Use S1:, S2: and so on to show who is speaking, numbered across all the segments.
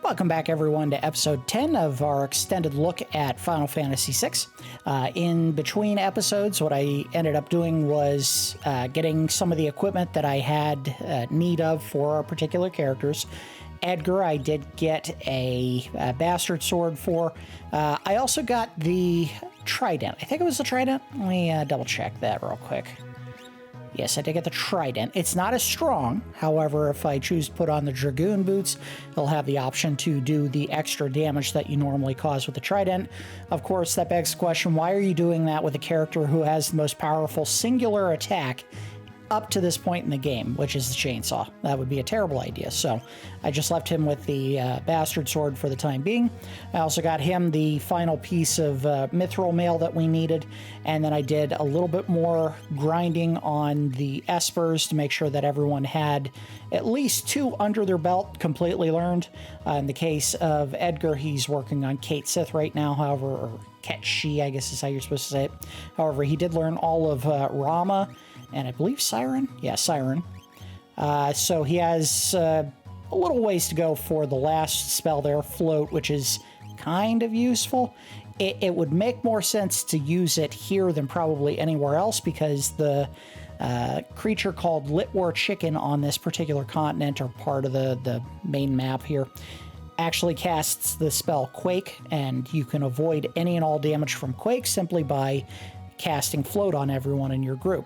S1: Welcome back, everyone, to episode 10 of our extended look at Final Fantasy VI. In between episodes, what I ended up doing was getting some of the equipment that I had need of for our particular characters. Edgar, I did get a bastard sword for. I also got the trident. I think it was the trident. Let me double check that real quick. Yes, I did get the trident. It's not as strong. However, if I choose to put on the dragoon boots, it'll have the option to do the extra damage that you normally cause with the trident. Of course, that begs the question, why are you doing that with a character who has the most powerful singular attack up to this point in the game, which is the chainsaw? That would be a terrible idea. So I just left him with the bastard sword for the time being. I also got him the final piece of mithril mail that we needed, and then I did a little bit more grinding on the Espers to make sure that everyone had at least 2 under their belt completely learned. In the case of Edgar, he's working on Kate Sith right now, however, or Ket Shi, I guess is how you're supposed to say it. However, he did learn all of Rama, and I believe Siren? Yeah, Siren. So he has a little ways to go for the last spell there, Float, which is kind of useful. It would make more sense to use it here than probably anywhere else, because the creature called Litwar Chicken on this particular continent, or part of the main map here, actually casts the spell Quake, and you can avoid any and all damage from Quake simply by casting Float on everyone in your group.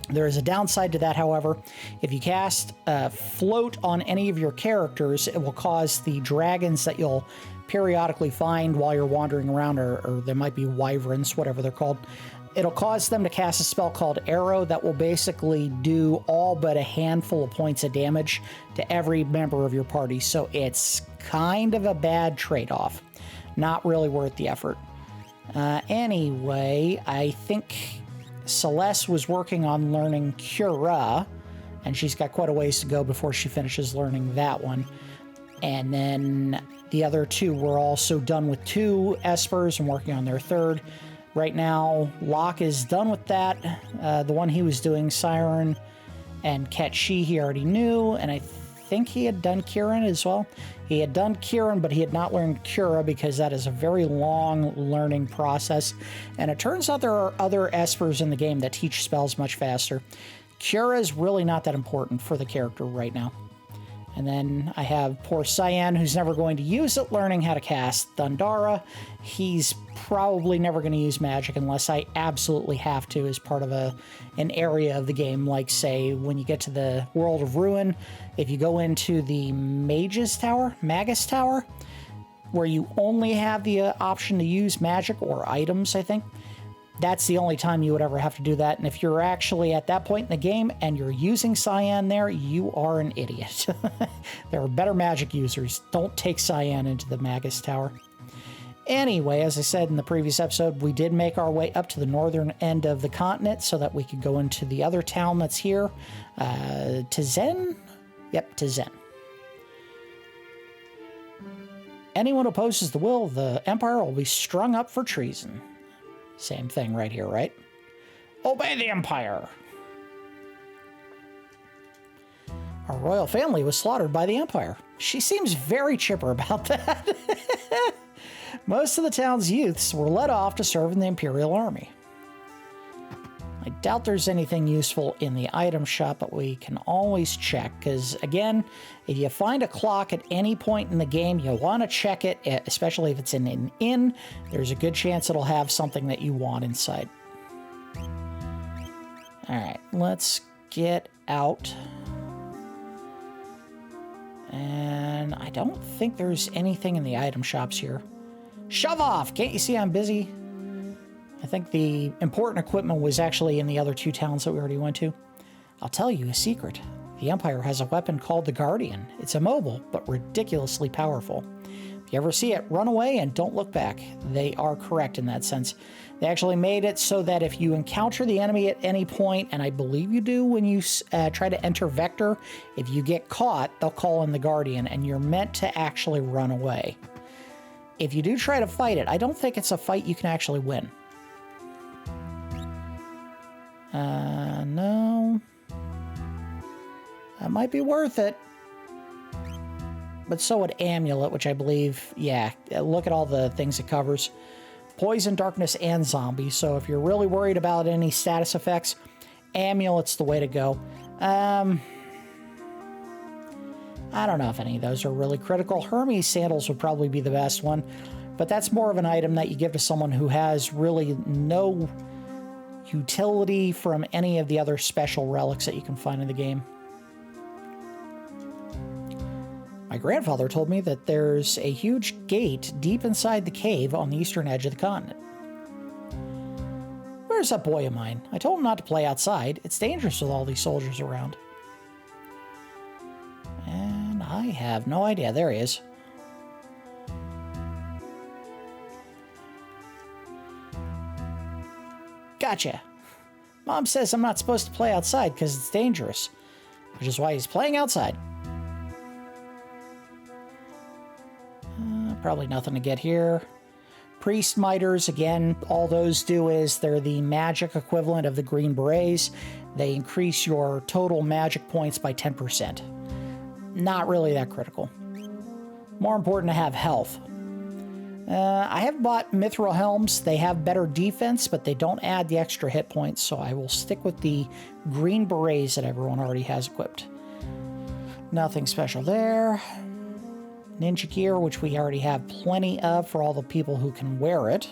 S1: There is a downside to that, however. If you cast Float on any of your characters, it will cause the dragons that you'll periodically find while you're wandering around, or there might be wyverns, whatever they're called. It'll cause them to cast a spell called Arrow that will basically do all but a handful of points of damage to every member of your party. So it's kind of a bad trade-off. Not really worth the effort. Anyway, I think Celes was working on learning Cura, and she's got quite a ways to go before she finishes learning that one. And then the other 2 were also done with 2 Espers and working on their 3rd. Right now, Locke is done with that. The one he was doing, Siren and Ket Shi, he already knew, and I think he had done Kieran as well. He had done Kieran, but he had not learned Cura because that is a very long learning process. And it turns out there are other Espers in the game that teach spells much faster. Cura is really not that important for the character right now. And then I have poor Cyan, who's never going to use it, learning how to cast Thundara. He's probably never going to use magic unless I absolutely have to as part of an area of the game, like, say, when you get to the World of Ruin, if you go into the Magus Tower, where you only have the option to use magic or items, I think, that's the only time you would ever have to do that. And if you're actually at that point in the game and you're using Cyan there, you are an idiot. There are better magic users. Don't take Cyan into the Magus Tower. Anyway, as I said in the previous episode, we did make our way up to the northern end of the continent so that we could go into the other town that's here. Tizen? Yep, Tizen. Anyone who opposes the will of the Empire will be strung up for treason. Same thing right here, right? Obey the Empire! Our royal family was slaughtered by the Empire. She seems very chipper about that. Most of the town's youths were led off to serve in the Imperial Army. I doubt there's anything useful in the item shop, but we can always check, because, again, if you find a clock at any point in the game, you'll want to check it, especially if it's in an inn. There's a good chance it'll have something that you want inside. Alright, let's get out. And I don't think there's anything in the item shops here. Shove off! Can't you see I'm busy? I think the important equipment was actually in the other 2 towns that we already went to. I'll tell you a secret. The Empire has a weapon called the Guardian. It's immobile, but ridiculously powerful. If you ever see it, run away and don't look back. They are correct in that sense. They actually made it so that if you encounter the enemy at any point, and I believe you do when you try to enter Vector, if you get caught, they'll call in the Guardian, and you're meant to actually run away. If you do try to fight it, I don't think it's a fight you can actually win. No. That might be worth it. but so would Amulet, which I believe, yeah, look at all the things it covers. Poison, darkness, and zombie. So if you're really worried about any status effects, Amulet's the way to go. I don't know if any of those are really critical. Hermes sandals would probably be the best one, but that's more of an item that you give to someone who has really no utility from any of the other special relics that you can find in the game. My grandfather told me that there's a huge gate deep inside the cave on the eastern edge of the continent. Where's that boy of mine? I told him not to play outside. It's dangerous with all these soldiers around. And I have no idea. There he is. Gotcha. Mom says I'm not supposed to play outside because it's dangerous, which is why he's playing outside. Probably nothing to get here. Priest miters, again, all those do is they're the magic equivalent of the green berets. They increase your total magic points by 10%. Not really that critical. More important to have health. I have bought mithril helms. They have better defense, but they don't add the extra hit points, so I will stick with the green berets that everyone already has equipped. Nothing special there. Ninja gear, which we already have plenty of for all the people who can wear it.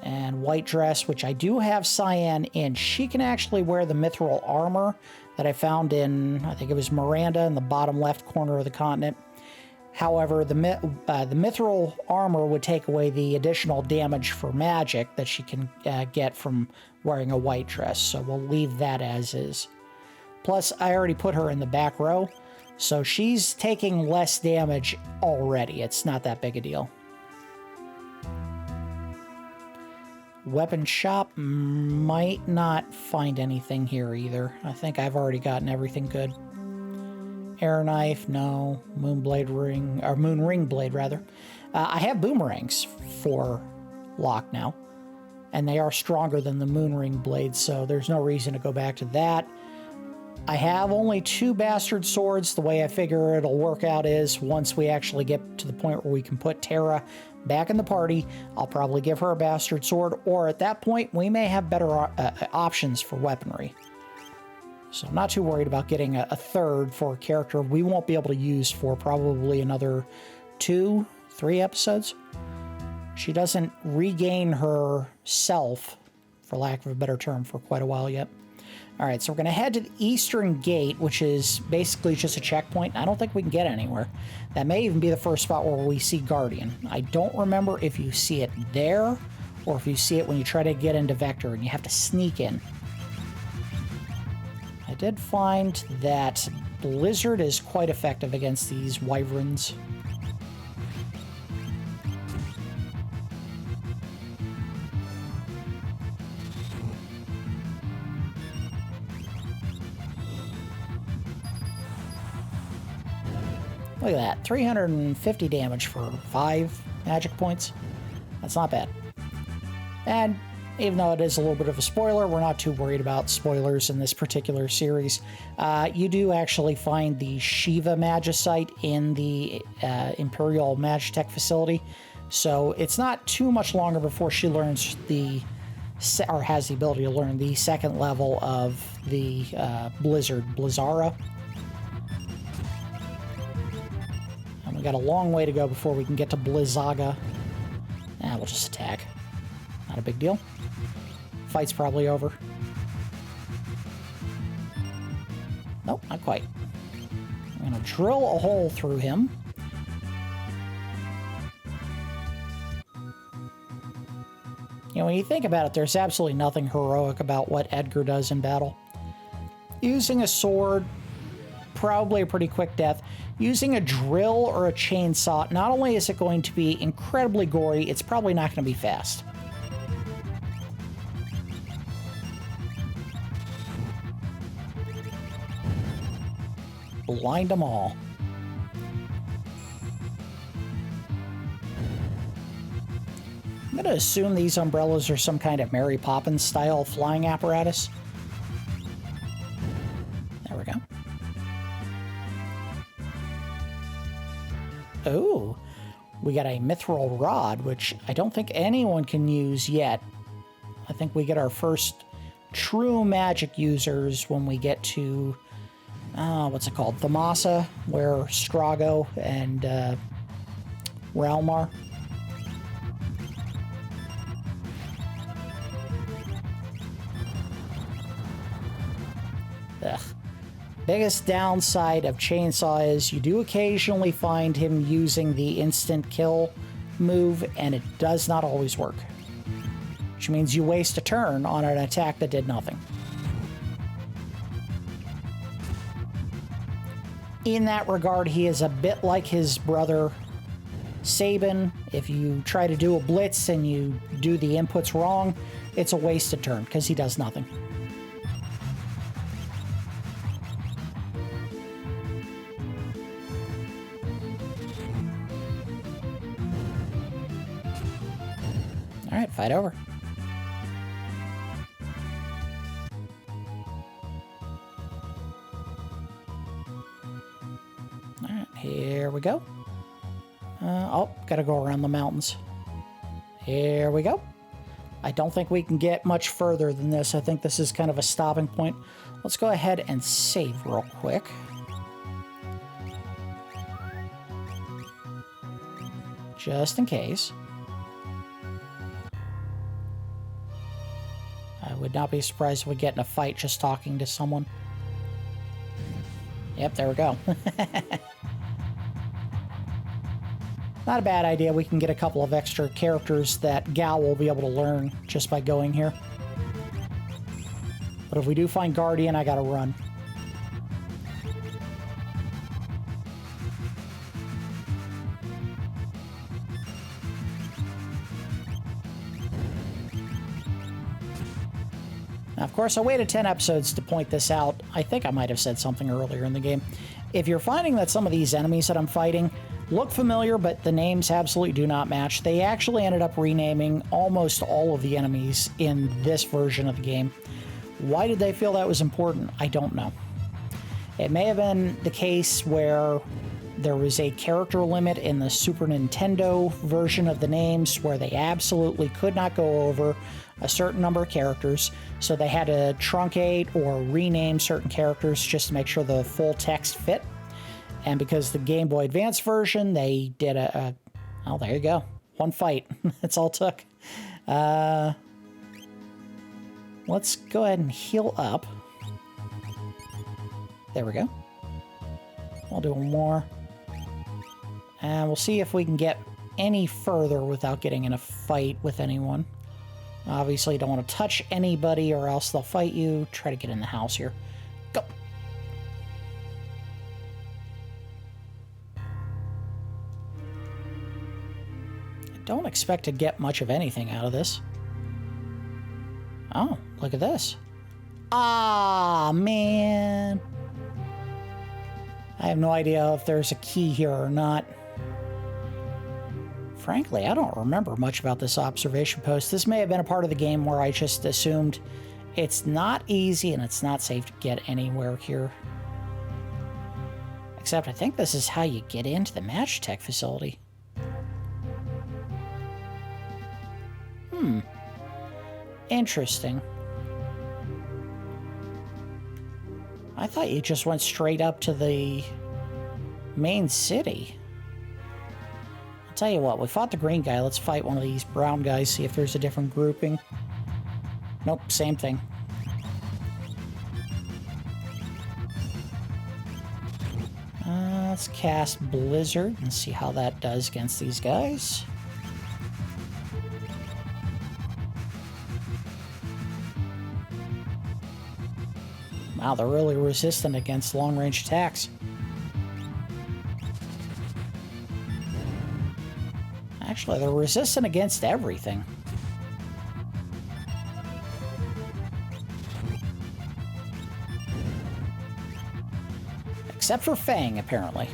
S1: And white dress, which I do have Cyan in. She can actually wear the mithril armor that I found in, I think it was Miranda in the bottom left corner of the continent. However, the mithril armor would take away the additional damage for magic that she can get from wearing a white dress, so we'll leave that as is. Plus, I already put her in the back row, so she's taking less damage already. It's not that big a deal. Weapon shop, might not find anything here either. I think I've already gotten everything good. Air knife, no. Moonblade ring, or moon ring blade rather. I have boomerangs for Locke now, and they are stronger than the moon ring blades, so there's no reason to go back to that. I have only 2 bastard swords. The way I figure it'll work out is once we actually get to the point where we can put Terra back in the party, I'll probably give her a bastard sword, or at that point we may have better options for weaponry. So I'm not too worried about getting a third for a character we won't be able to use for probably another 2-3 episodes. She doesn't regain her self, for lack of a better term, for quite a while yet. Alright, so we're going to head to the Eastern Gate, which is basically just a checkpoint. I don't think we can get anywhere. That may even be the first spot where we see Guardian. I don't remember if you see it there, or if you see it when you try to get into Vector and you have to sneak in. I did find that Blizzard is quite effective against these wyverns. Look at that, 350 damage for 5 magic points. That's not bad. And even though it is a little bit of a spoiler, we're not too worried about spoilers in this particular series. You do actually find the Shiva Magicite in the Imperial Magitek Facility, so it's not too much longer before she learns or has the ability to learn the second level of the Blizzara. And we got a long way to go before we can get to Blizzaga. We'll just attack. Not a big deal. Fight's probably over. Nope, not quite. I'm going to drill a hole through him. You know, when you think about it, there's absolutely nothing heroic about what Edgar does in battle. Using a sword, probably a pretty quick death. Using a drill or a chainsaw, not only is it going to be incredibly gory, it's probably not going to be fast. Blind them all. I'm going to assume these umbrellas are some kind of Mary Poppins style flying apparatus. There we go. Oh, we got a mithril rod, which I don't think anyone can use yet. I think we get our first true magic users when we get to, what's it called? Thamasa, where Strago and Realm are. Ugh. Biggest downside of Chainsaw is you do occasionally find him using the instant kill move, and it does not always work. Which means you waste a turn on an attack that did nothing. In that regard, he is a bit like his brother Sabin. If you try to do a blitz and you do the inputs wrong, it's a wasted turn because he does nothing. All right, fight over. All right, here we go. Oh, gotta go around the mountains. Here we go. I don't think we can get much further than this. I think this is kind of a stopping point. Let's go ahead and save real quick. Just in case. I would not be surprised if we get in a fight just talking to someone. Yep, there we go. Not a bad idea. We can get a couple of extra characters that Gal will be able to learn just by going here. But if we do find Guardian, I gotta run. Now, of course, I waited 10 episodes to point this out. I think I might have said something earlier in the game. If you're finding that some of these enemies that I'm fighting look familiar, but the names absolutely do not match, they actually ended up renaming almost all of the enemies in this version of the game. Why did they feel that was important? I don't know. It may have been the case where there was a character limit in the Super Nintendo version of the names where they absolutely could not go over a certain number of characters, so they had to truncate or rename certain characters just to make sure the full text fit. And because the Game Boy Advance version, they did oh, there you go. One fight. That's all it took. Let's go ahead and heal up. There we go. We'll do one more. And we'll see if we can get any further without getting in a fight with anyone. Obviously, you don't want to touch anybody or else they'll fight you. Try to get in the house here. Go! Don't expect to get much of anything out of this. Oh, look at this. Ah, man. I have no idea if there's a key here or not. Frankly, I don't remember much about this observation post. This may have been a part of the game where I just assumed it's not easy and it's not safe to get anywhere here. Except I think this is how you get into the Magitek facility. Interesting. I thought you just went straight up to the main city. I'll tell you what, we fought the green guy. Let's fight one of these brown guys, see if there's a different grouping. Nope, same thing. Let's cast Blizzard and see how that does against these guys. Wow, they're really resistant against long-range attacks. Actually, they're resistant against everything. Except for Fang, apparently.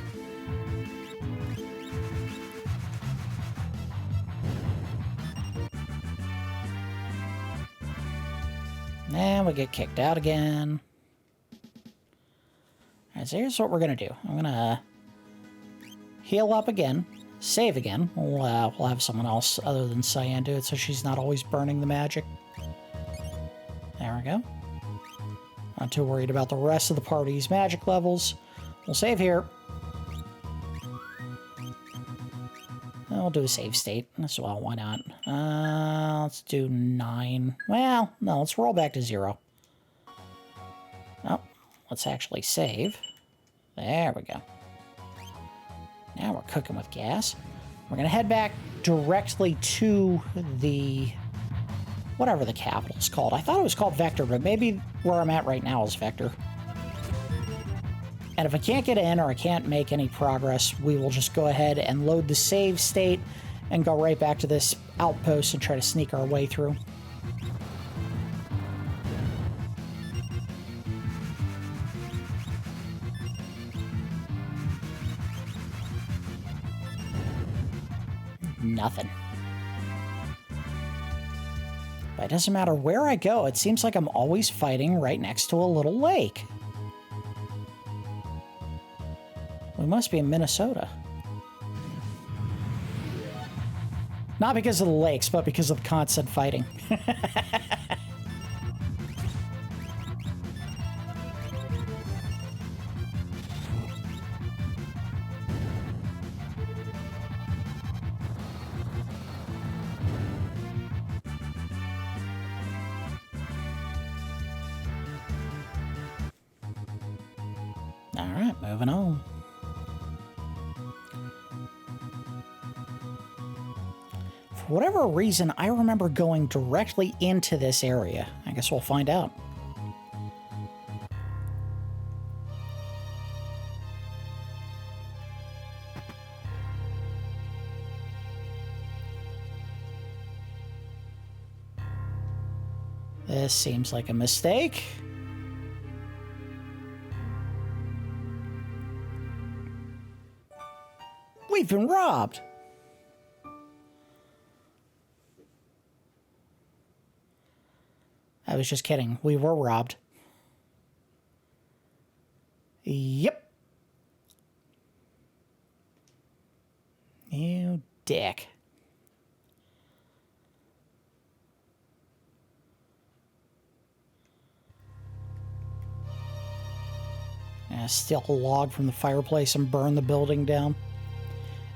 S1: And we get kicked out again. Alright, so here's what we're going to do. I'm going to heal up again, save again. We'll have someone else other than Cyan do it so she's not always burning the magic. There we go. Not too worried about the rest of the party's magic levels. We'll save here. We'll do a save state as well. Why not? Let's do 9. Well, no, let's roll back to 0. Oh, let's actually save. There we go. Now we're cooking with gas. We're going to head back directly to the... whatever the capital's called. I thought it was called Vector, but maybe where I'm at right now is Vector. And if I can't get in or I can't make any progress, we will just go ahead and load the save state and go right back to this outpost and try to sneak our way through. Nothing. But it doesn't matter where I go, it seems like I'm always fighting right next to a little lake. We must be in Minnesota. Not because of the lakes, but because of the constant fighting. All right, moving on. For whatever reason, I remember going directly into this area. I guess we'll find out. This seems like a mistake. We've been robbed. I was just kidding. We were robbed. Yep. You dick. Steal a log from the fireplace and burn the building down.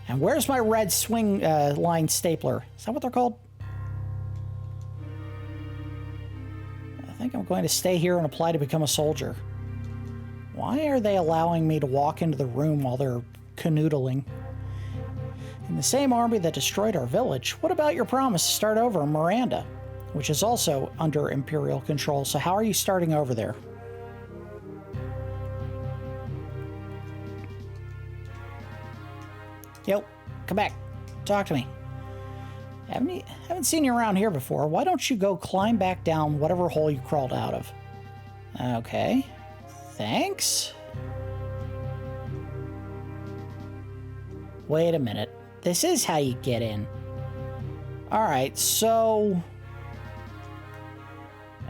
S1: And where's my red swing line stapler? Is that what they're called? I think I'm going to stay here and apply to become a soldier. Why are they allowing me to walk into the room while they're canoodling? In the same army that destroyed our village, what about your promise to start over in Miranda, which is also under Imperial control, so how are you starting over there? Yo, come back. Talk to me. Haven't seen you around here before. Why don't you go climb back down whatever hole you crawled out of? Okay. Thanks. Wait a minute. This is how you get in. Alright, so...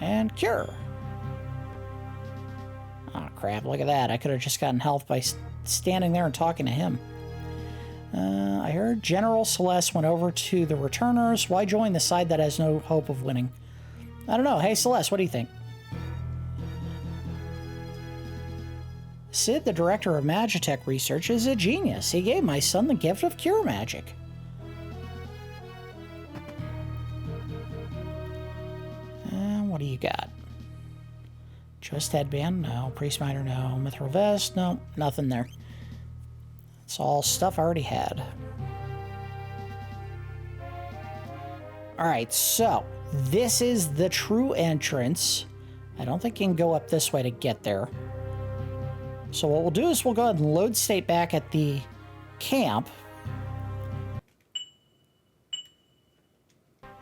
S1: and cure. Oh, crap. Look at that. I could have just gotten health by standing there and talking to him. I heard General Celes went over to the returners. Why join the side that has no hope of winning? I don't know. Hey, Celes, what do you think? Sid, the director of Magitek Research, is a genius. He gave my son the gift of cure magic. What do you got? Twist headband? No. Priest miter? No. Mithril vest? No. Nothing there. It's all stuff I already had. Alright, so this is the true entrance. I don't think you can go up this way to get there. So what we'll do is we'll go ahead and load state back at the camp.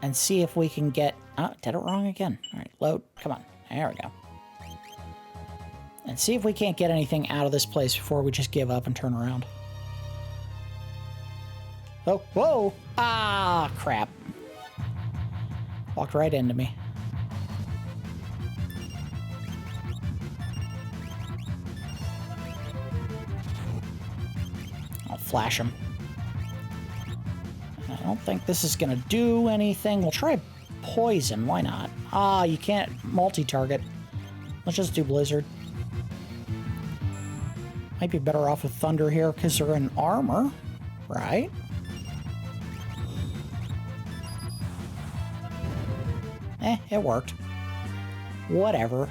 S1: And see if we can get... oh, did it wrong again. Alright, load. Come on. There we go. And see if we can't get anything out of this place before we just give up and turn around. Oh, whoa! Ah, crap. Walked right into me. flash him. I don't think this is going to do anything. We'll try poison. Why not? Ah, you can't multi-target. Let's just do blizzard. Might be better off with thunder here because they're in armor, right? It worked. Whatever.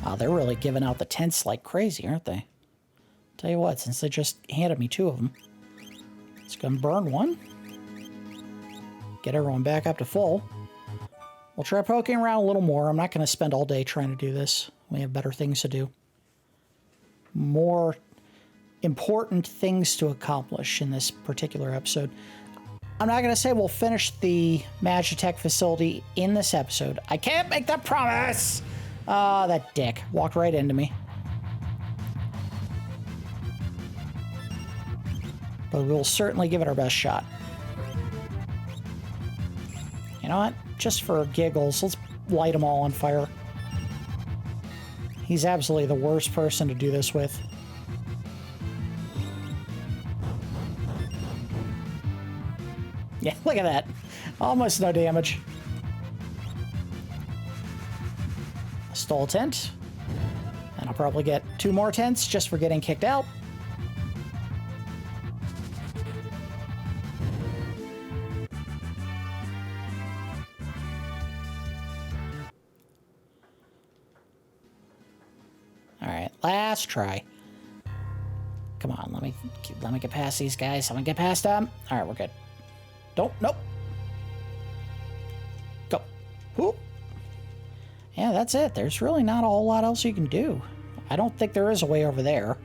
S1: Oh, they're really giving out the tents like crazy, aren't they? Tell you what, since they just handed me 2 of them, it's gonna burn one. Get everyone back up to full. We'll try poking around a little more. I'm not gonna spend all day trying to do this. We have better things to do. More important things to accomplish in this particular episode. I'm not going to say we'll finish the Magitek facility in this episode. I can't make that promise! Ah, that dick walked right into me. But we'll certainly give it our best shot. You know what? Just for giggles, let's light them all on fire. He's absolutely the worst person to do this with. Yeah, look at that. Almost no damage. Stole a tent. And I'll probably get 2 more tents just for getting kicked out. Alright, last try. Come on, let me get past these guys. I'm gonna get past them. Alright, we're good. Don't, nope. Go. Whoop. Yeah, that's it. There's really not a whole lot else you can do. I don't think there is a way over there.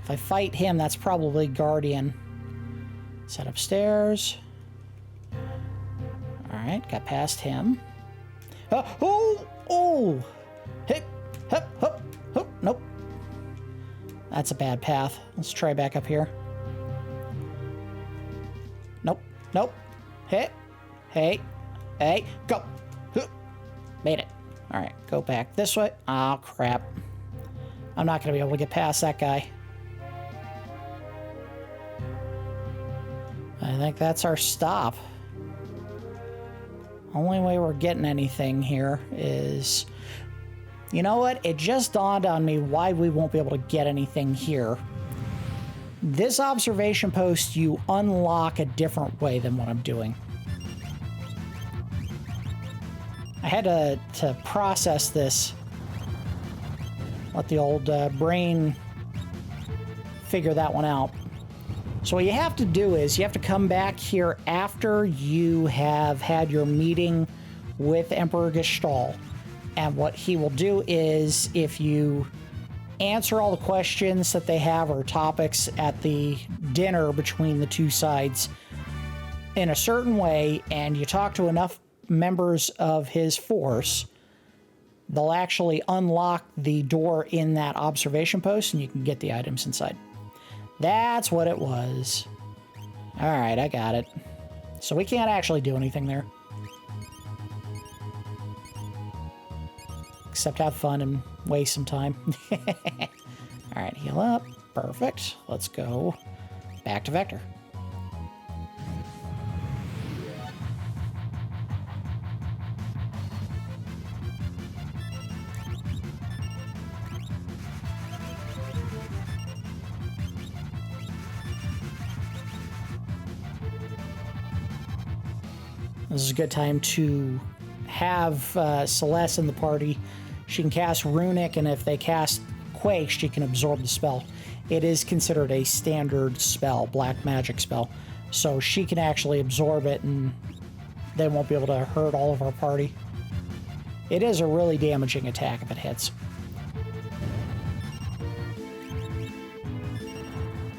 S1: If I fight him, that's probably Guardian. Set upstairs. Alright, got past him. Oh! Hip, hip, hop, hop. Nope. That's a bad path. Let's try back up here. Nope. Nope. Hey. Hey. Hey. Go. Made it. Alright, go back this way. Oh, crap. I'm not going to be able to get past that guy. I think that's our stop. Only way we're getting anything here is... You know what? It just dawned on me why we won't be able to get anything here. This observation post you unlock a different way than what I'm doing. I had to process this. Let the old brain figure that one out. So what you have to do is you have to come back here after you have had your meeting with Emperor Gestalt. And what he will do is if you answer all the questions that they have or topics at the dinner between the 2 sides in a certain way, and you talk to enough members of his force, they'll actually unlock the door in that observation post and you can get the items inside. That's what it was. Alright, I got it. So we can't actually do anything there. Except have fun and waste some time. Alright, heal up. Perfect. Let's go back to Vector. This is a good time to have Celes in the party. She can cast Runic, and if they cast Quake, she can absorb the spell. It is considered a standard spell, black magic spell. So she can actually absorb it, and they won't be able to hurt all of our party. It is a really damaging attack if it hits.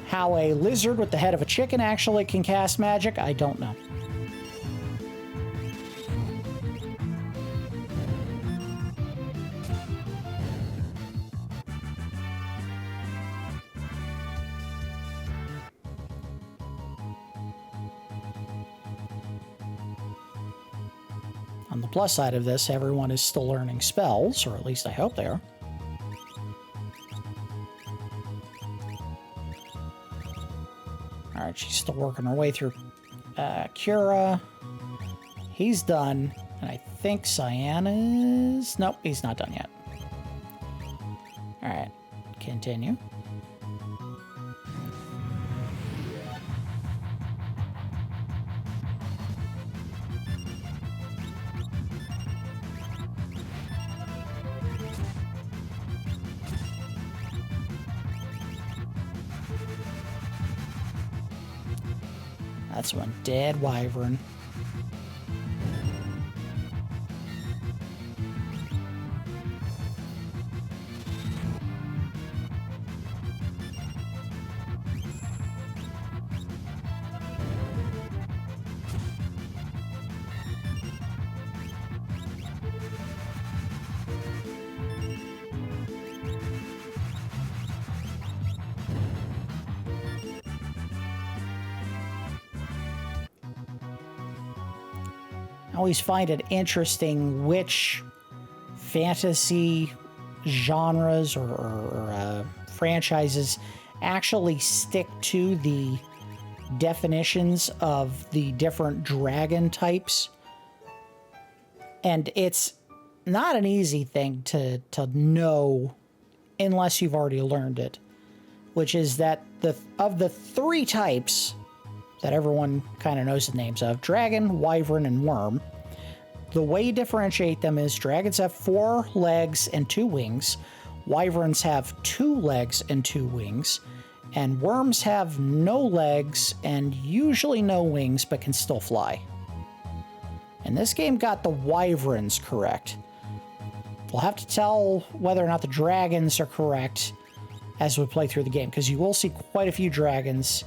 S1: How a lizard with the head of a chicken actually can cast magic, I don't know. On the plus side of this, everyone is still learning spells, or at least I hope they are. Alright, she's still working her way through Cura. He's done. And I think Cyan is... Nope, he's not done yet. Alright, continue. That's one dead wyvern. I always find it interesting which fantasy genres or franchises actually stick to the definitions of the different dragon types. And it's not an easy thing to know unless you've already learned it, which is that of the three types that everyone kind of knows the names of, dragon, wyvern, and worm, the way you differentiate them is dragons have 4 legs and 2 wings, wyverns have 2 legs and 2 wings, and worms have no legs and usually no wings but can still fly. And this game got the wyverns correct. We'll have to tell whether or not the dragons are correct as we play through the game, because you will see quite a few dragons,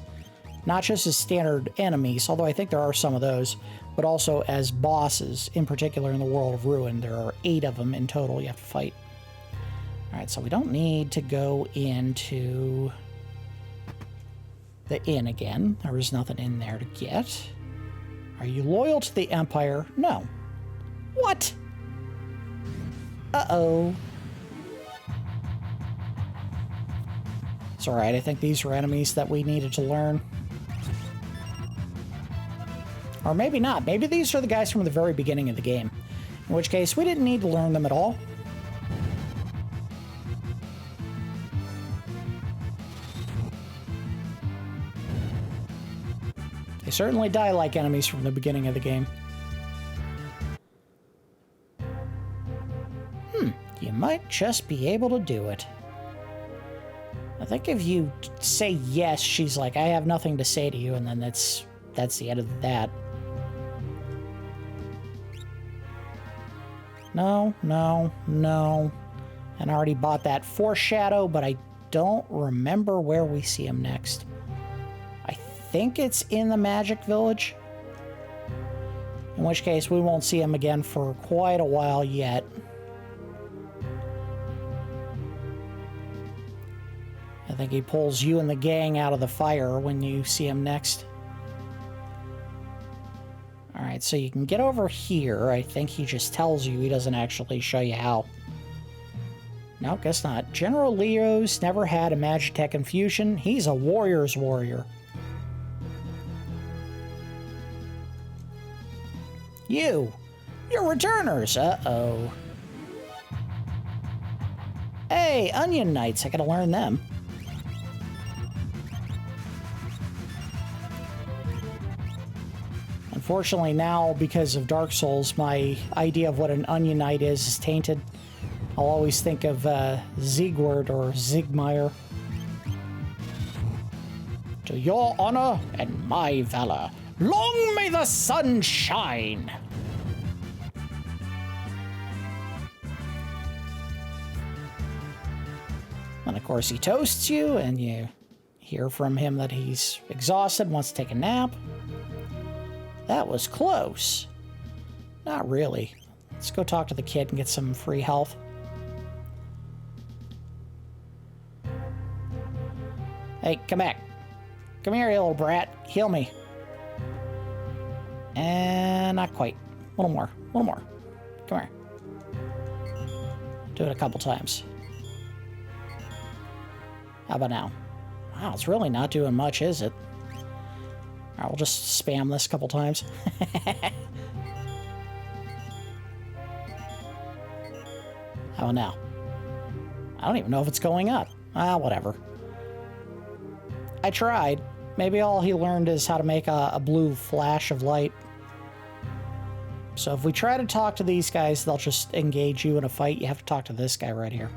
S1: not just as standard enemies, although I think there are some of those, but also as bosses, in particular in the World of Ruin. There are 8 of them in total you have to fight. Alright, so we don't need to go into the inn again. There was nothing in there to get. Are you loyal to the Empire? No. What? Uh-oh. It's alright, I think these were enemies that we needed to learn. Or maybe not. Maybe these are the guys from the very beginning of the game. In which case, we didn't need to learn them at all. They certainly die like enemies from the beginning of the game. You might just be able to do it. I think if you say yes, she's like, I have nothing to say to you, and then that's the end of that. No, no, no. And I already bought that foreshadow, but I don't remember where we see him next. I think it's in the Magic Village. In which case, we won't see him again for quite a while yet. I think he pulls you and the gang out of the fire when you see him next. Alright, so you can get over here. I think he just tells you. He doesn't actually show you how. No, guess not. General Leo's never had a Magitek infusion. He's a warrior's warrior. You're returners. Uh-oh. Hey, Onion Knights. I gotta learn them. Unfortunately now, because of Dark Souls, my idea of what an Onion Knight is tainted. I'll always think of Siegward or Siegmeyer. To your honor and my valor, long may the sun shine! And of course he toasts you, and you hear from him that he's exhausted, wants to take a nap. That was close. Not really. Let's go talk to the kid and get some free health. Hey, come back. Come here, you little brat. Heal me. And not quite. A little more. A little more. Come here. Do it a couple times. How about now? Wow, it's really not doing much, is it? All right, we'll just spam this a couple times. Oh, no. I don't even know if it's going up. Ah, whatever. I tried. Maybe all he learned is how to make a blue flash of light. So if we try to talk to these guys, they'll just engage you in a fight. You have to talk to this guy right here.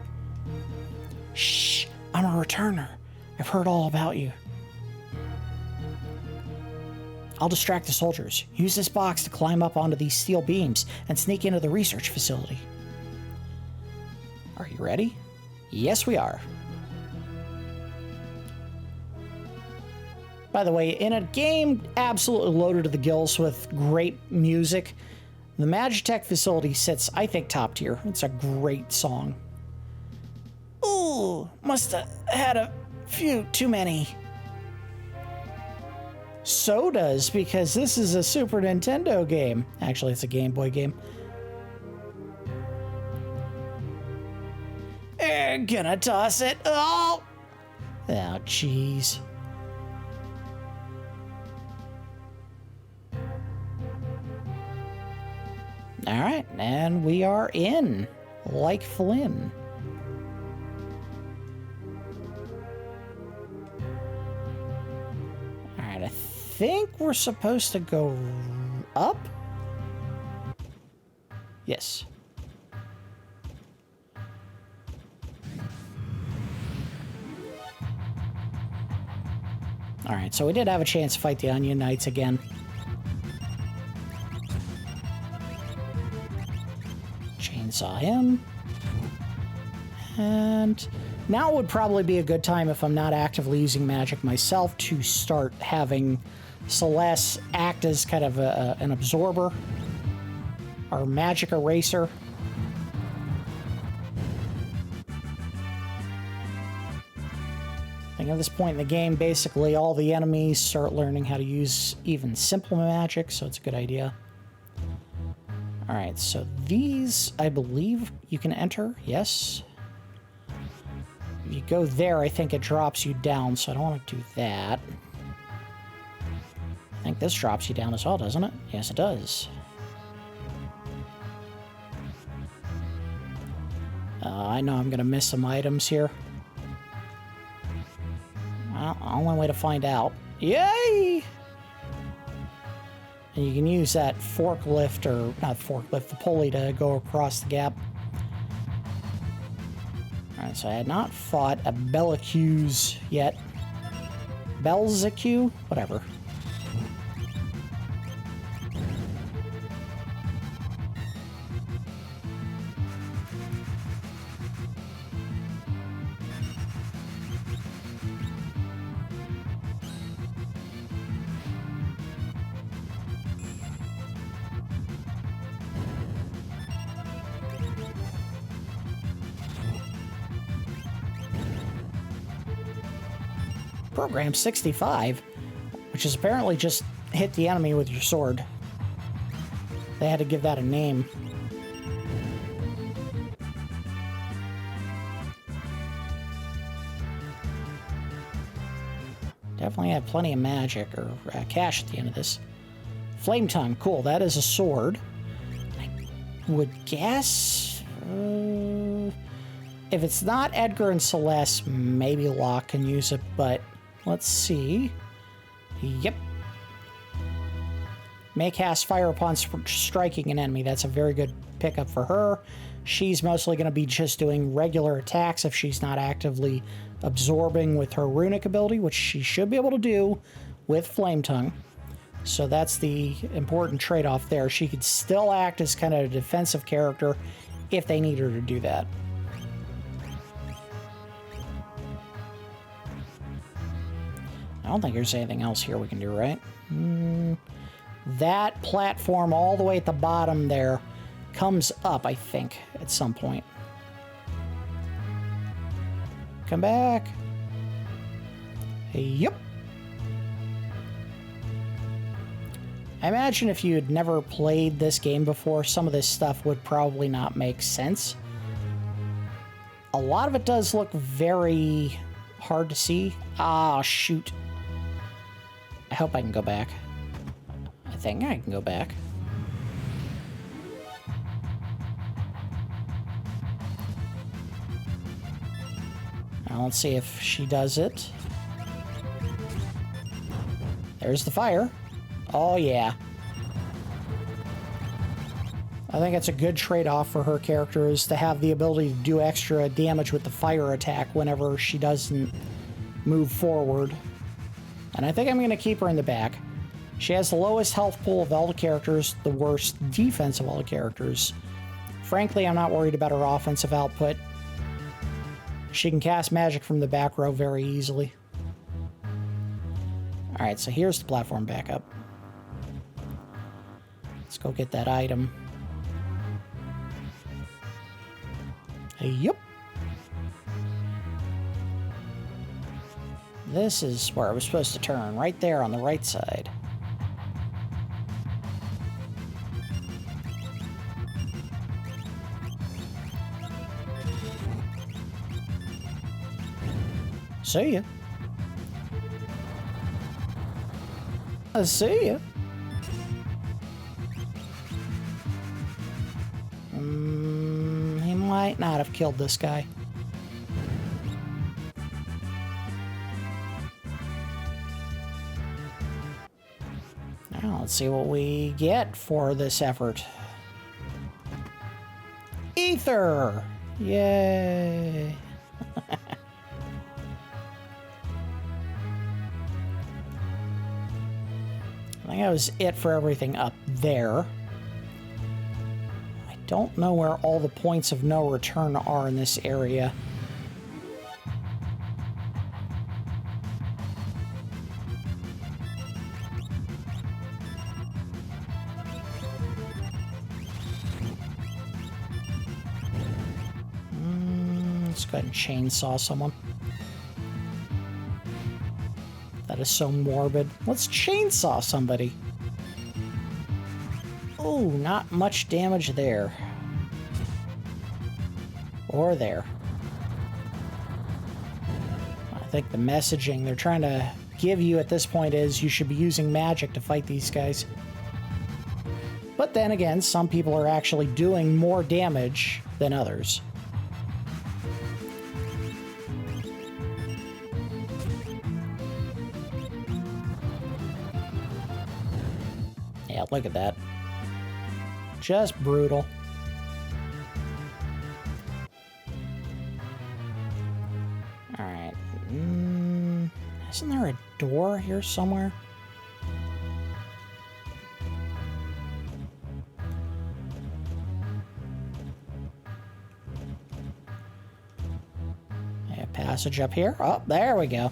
S1: Shh, I'm a returner. I've heard all about you. I'll distract the soldiers. Use this box to climb up onto these steel beams and sneak into the research facility. Are you ready? Yes, we are. By the way, in a game absolutely loaded to the gills with great music, the Magitek facility sits, I think, top tier. It's a great song. Ooh, must have had a few too many. Sodas, because this is a Super Nintendo game. Actually, it's a Game Boy game. Gonna toss it. Oh, jeez. All right, and we are in, like Flynn. All right, I think we're supposed to go up. Yes. All right, so we did have a chance to fight the Onion Knights again. Chainsaw him. And now would probably be a good time, if I'm not actively using magic myself, to start having Celes act as kind of an absorber, our magic eraser. I think at this point in the game, basically all the enemies start learning how to use even simple magic, so it's a good idea. Alright, so these, I believe you can enter. Yes. If you go there, I think it drops you down, so I don't want to do that. I think this drops you down as well, doesn't it? Yes, it does. I know I'm going to miss some items here. Well, only way to find out. Yay! And you can use that forklift, or not forklift, the pulley to go across the gap. Alright, so I had not fought a Bellicuse yet. Belzecu? Whatever. Program 65, which is apparently just hit the enemy with your sword. They had to give that a name. Definitely have plenty of magic, or cash at the end of this. Flame Tongue, cool, that is a sword. I would guess... if it's not Edgar and Celes, maybe Locke can use it, but let's see. Yep. May cast fire upon striking an enemy. That's a very good pickup for her. She's mostly going to be just doing regular attacks if she's not actively absorbing with her runic ability, which she should be able to do with Flame Tongue. So that's the important trade-off there. She could still act as kind of a defensive character if they need her to do that. I don't think there's anything else here we can do, right? That platform all the way at the bottom there comes up, I think, at some point. Come back. Yep. I imagine if you had never played this game before, some of this stuff would probably not make sense. A lot of it does look very hard to see. Ah, shoot. hope I can go back. I think I can go back. Now let's see if she does it. There's the fire. Oh, yeah. I think it's a good trade-off for her character, is to have the ability to do extra damage with the fire attack whenever she doesn't move forward. And I think I'm going to keep her in the back. She has the lowest health pool of all the characters, the worst defense of all the characters. Frankly, I'm not worried about her offensive output. She can cast magic from the back row very easily. Alright, so here's the platform backup. Let's go get that item. Yep. This is where I was supposed to turn, right there on the right side. See ya. I see ya. He might not have killed this guy. Now let's see what we get for this effort. Ether! Yay! I think that was it for everything up there. I don't know where all the points of no return are in this area. Let's go ahead and chainsaw someone. That is so morbid. Let's chainsaw somebody. Oh, not much damage there. Or there. I think the messaging they're trying to give you at this point is you should be using magic to fight these guys. But then again, some people are actually doing more damage than others. Yeah, look at that. Just brutal. Alright. Isn't there a door here somewhere? Yeah, passage up here. Oh, there we go.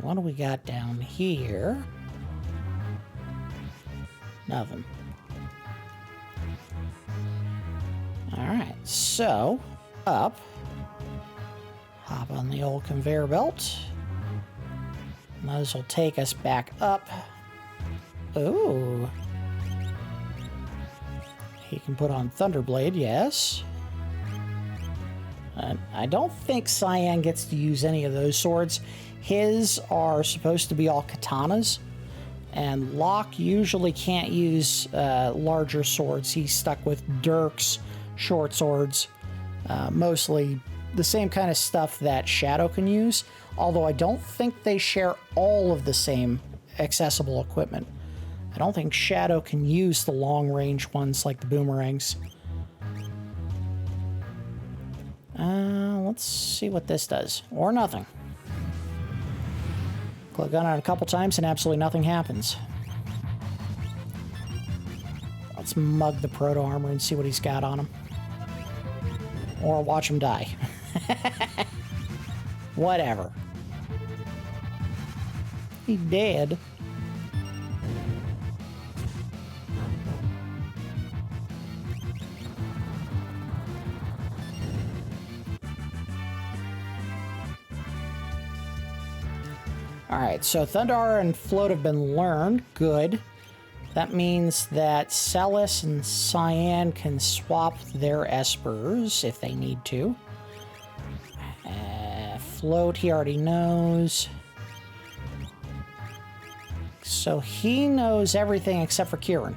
S1: What do we got down here? Nothing. Alright, so up. Hop on the old conveyor belt. And those will take us back up. Ooh. He can put on Thunderblade, yes. I don't think Cyan gets to use any of those swords. His are supposed to be all katanas, and Locke usually can't use larger swords. He's stuck with dirks, short swords, mostly the same kind of stuff that Shadow can use, although I don't think they share all of the same accessible equipment. I don't think Shadow can use the long-range ones like the boomerangs. Let's see what this does. Or nothing. Click on it a couple times and absolutely nothing happens. Let's mug the proto-armor and see what he's got on him. Or watch him die. Whatever. He dead. Alright, so Thundar and Float have been learned. Good. That means that Celes and Cyan can swap their Espers if they need to. Float, he already knows. So he knows everything except for Kieran.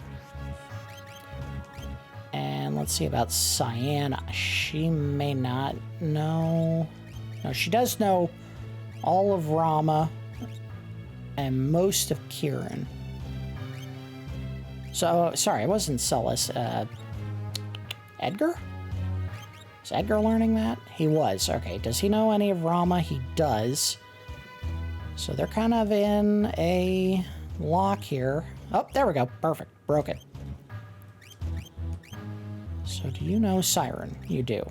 S1: And let's see about Cyan. She may not know. No, she does know all of Rama and most of Kieran. So, sorry, it wasn't Celes. Edgar? Is Edgar learning that? He was. Okay, does he know any of Rama? He does. So they're kind of in a lock here. Oh, there we go. Perfect. Broke it. So do you know Siren? You do.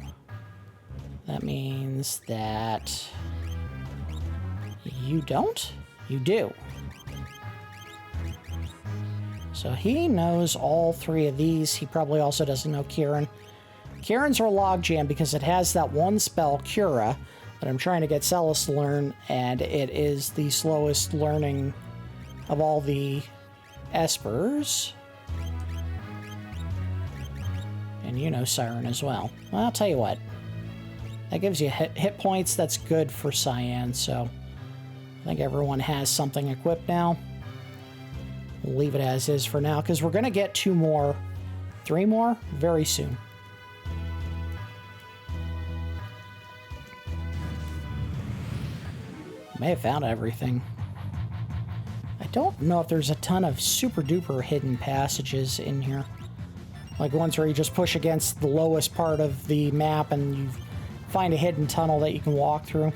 S1: That means that you don't? You do. So he knows all three of these. He probably also doesn't know Kieran. Kieran's our logjam because it has that one spell, Cura, that I'm trying to get Celes to learn, and it is the slowest learning of all the Espers. And you know Siren as well. Well, I'll tell you what. That gives you hit points. That's good for Cyan, so I think everyone has something equipped now. We'll leave it as is for now, because we're going to get 2 more, 3 more very soon. May have found everything. I don't know if there's a ton of super duper hidden passages in here. Like ones where you just push against the lowest part of the map and you find a hidden tunnel that you can walk through.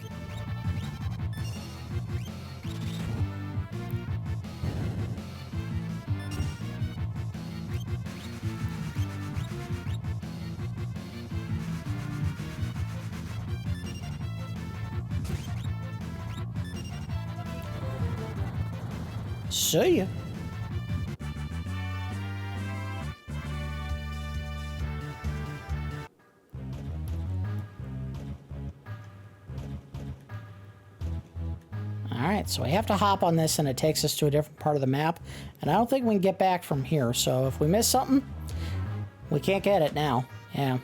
S1: See ya. Alright, so we have to hop on this and it takes us to a different part of the map. And I don't think we can get back from here, so if we miss something, we can't get it now. Yeah.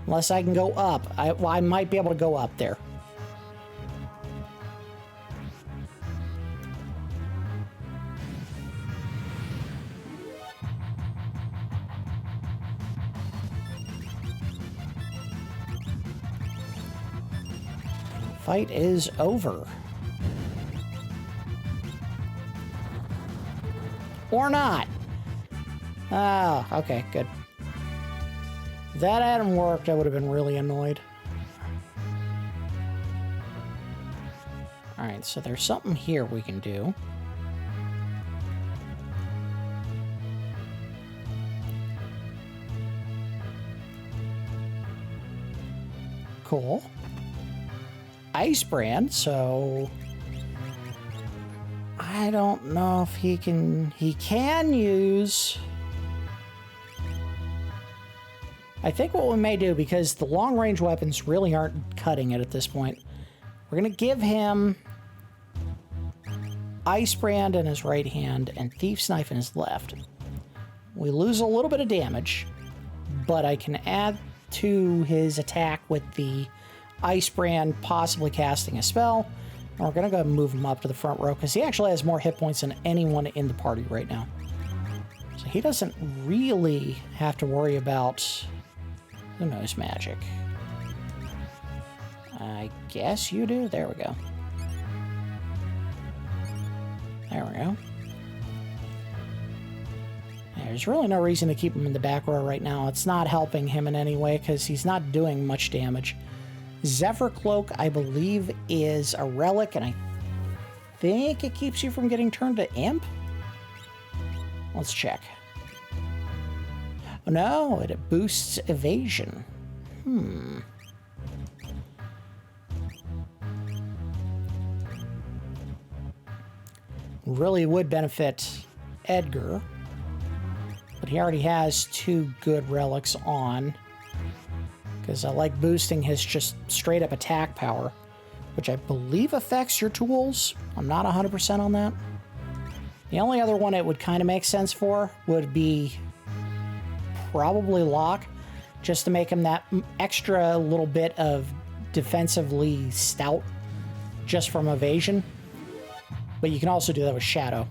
S1: Unless I can go up. I might be able to go up there. Fight is over. Or not. Ah, okay, good. If that hadn't worked, I would have been really annoyed. Alright, so there's something here we can do. Cool. Ice brand, so I don't know if he can use. I think what we may do, because the long range weapons really aren't cutting it at this point, we're gonna give him Ice brand in his right hand and Thief's knife in his left. We lose a little bit of damage, but I can add to his attack with the Ice brand, possibly casting a spell. And we're going to go ahead and move him up to the front row because he actually has more hit points than anyone in the party right now. So he doesn't really have to worry about, who knows, magic. I guess you do. There we go. There we go. There's really no reason to keep him in the back row right now. It's not helping him in any way because he's not doing much damage. Zephyr Cloak, I believe, is a relic, and I think it keeps you from getting turned to Imp? Let's check. Oh, no, it boosts evasion. Really would benefit Edgar, but he already has 2 good relics on, because I like boosting his just straight up attack power, which I believe affects your tools. I'm not 100% on that. The only other one it would kind of make sense for would be probably Locke, just to make him that extra little bit of defensively stout just from evasion. But you can also do that with Shadow,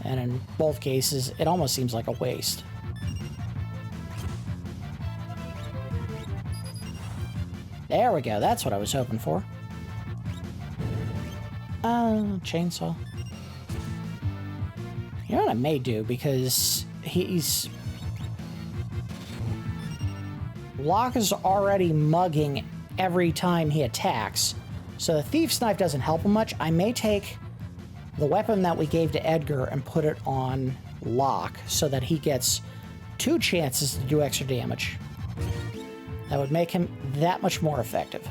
S1: and in both cases it almost seems like a waste. There we go, that's what I was hoping for. Chainsaw. You know what I may do, because Locke is already mugging every time he attacks, so the Thief's Knife doesn't help him much. I may take the weapon that we gave to Edgar and put it on Locke so that he gets 2 chances to do extra damage. That would make him that much more effective.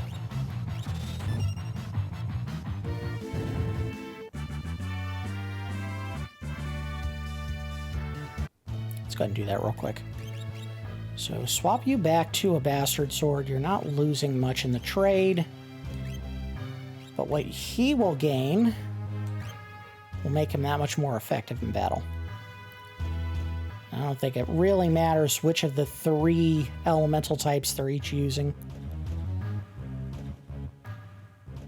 S1: Let's go ahead and do that real quick. So swap you back to a Bastard Sword. You're not losing much in the trade, but what he will gain will make him that much more effective in battle. I don't think it really matters which of the 3 elemental types they're each using.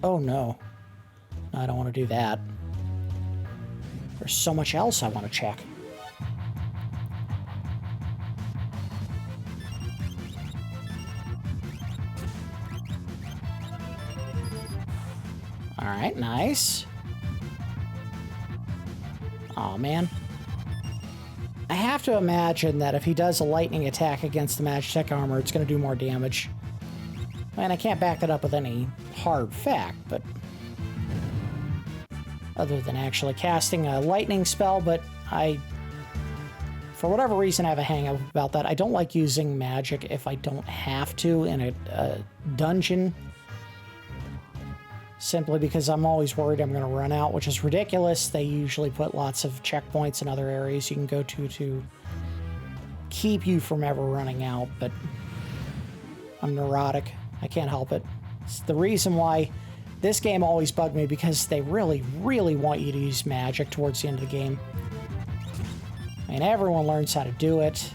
S1: Oh no. No, I don't want to do that. There's so much else I want to check. Alright, nice. Aw, man. I have to imagine that if he does a lightning attack against the Magitek armor, it's going to do more damage. And I can't back that up with any hard fact, but... other than actually casting a lightning spell, but for whatever reason, I have a hang-up about that. I don't like using magic if I don't have to in a dungeon. Simply because I'm always worried I'm going to run out, which is ridiculous. They usually put lots of checkpoints in other areas you can go to keep you from ever running out, but I'm neurotic. I can't help it. It's the reason why this game always bugged me, because they really, really want you to use magic towards the end of the game. I mean, everyone learns how to do it.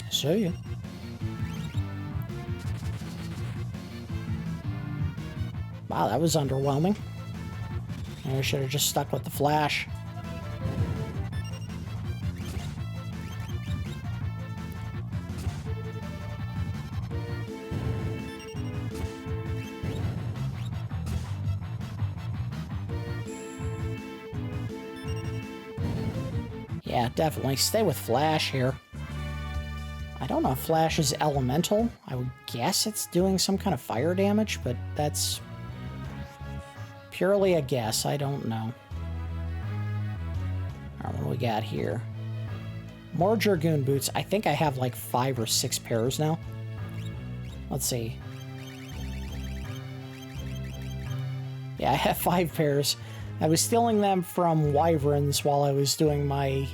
S1: So yeah. Wow, that was underwhelming. I should have just stuck with the flash. Yeah, definitely stay with flash here. I don't know if flash is elemental. I would guess it's doing some kind of fire damage, but that's purely a guess. I don't know. Alright, what do we got here? More Dragoon boots. I think I have like 5 or 6 pairs now. Let's see. Yeah, I have 5 pairs. I was stealing them from wyverns while I was doing my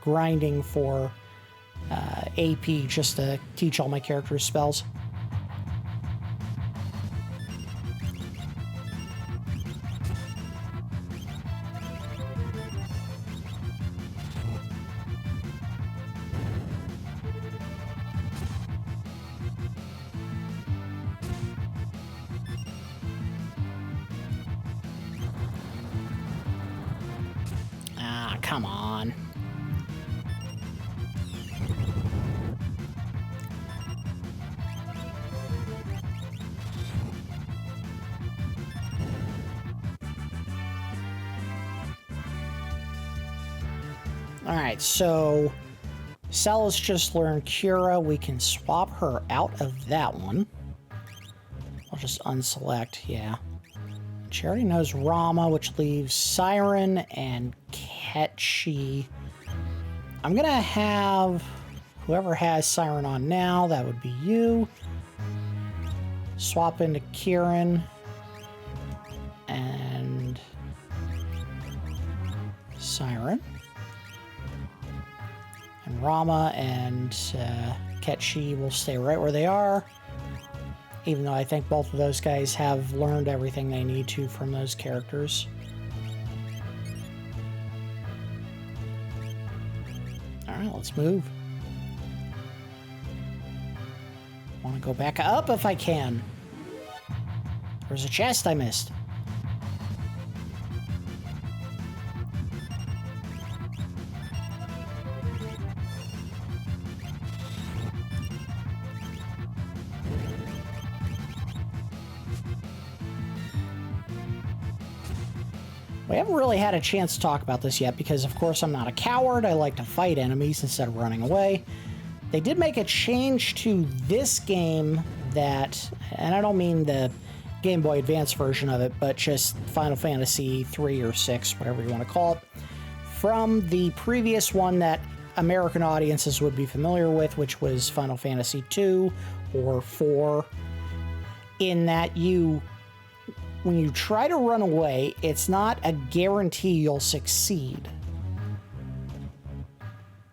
S1: grinding for AP, just to teach all my characters spells. Ah, come on. Alright, so Celes just learned Cura. We can swap her out of that one. I'll just unselect, yeah. She already knows Rama, which leaves Siren and Ketchi. I'm gonna have whoever has Siren on now, that would be you. Swap into Kieran. And Siren. And Rama and Ketchi will stay right where they are. Even though I think both of those guys have learned everything they need to from those characters. Alright, let's move. Want to go back up if I can. There's a chest I missed. We haven't really had a chance to talk about this yet because, of course, I'm not a coward. I like to fight enemies instead of running away. They did make a change to this game that, and I don't mean the Game Boy Advance version of it, but just Final Fantasy 3 or 6, whatever you want to call it, from the previous one that American audiences would be familiar with, which was Final Fantasy 2 or 4, in that when you try to run away, it's not a guarantee you'll succeed.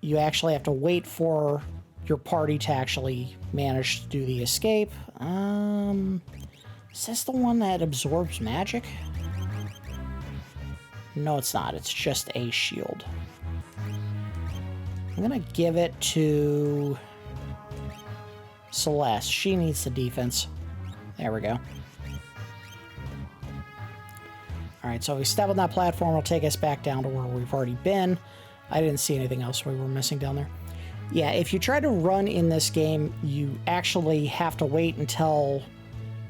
S1: You actually have to wait for your party to actually manage to do the escape. Is this the one that absorbs magic? No, it's not. It's just a shield. I'm gonna give it to Celes. She needs the defense. There we go. Alright, so if we step on that platform, it'll take us back down to where we've already been. I didn't see anything else we were missing down there. Yeah, if you try to run in this game, you actually have to wait until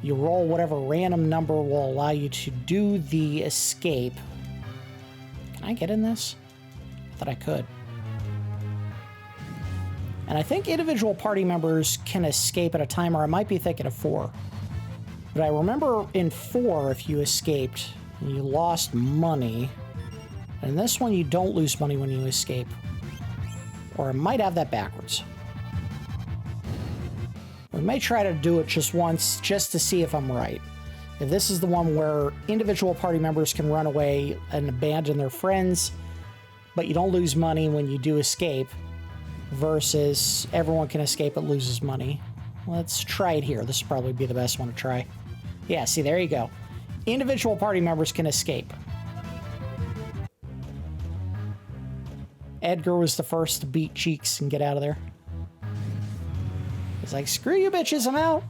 S1: you roll whatever random number will allow you to do the escape. Can I get in this? I thought I could. And I think individual party members can escape at a time, or I might be thinking of 4. But I remember in 4, if you escaped, you lost money. And this one, you don't lose money when you escape. Or I might have that backwards. We may try to do it just once, just to see if I'm right. If this is the one where individual party members can run away and abandon their friends, but you don't lose money when you do escape, versus everyone can escape but loses money. Let's try it here. This will probably be the best one to try. Yeah, see, there you go. Individual party members can escape. Edgar was the first to beat Cheeks and get out of there. He's like, screw you bitches, I'm out.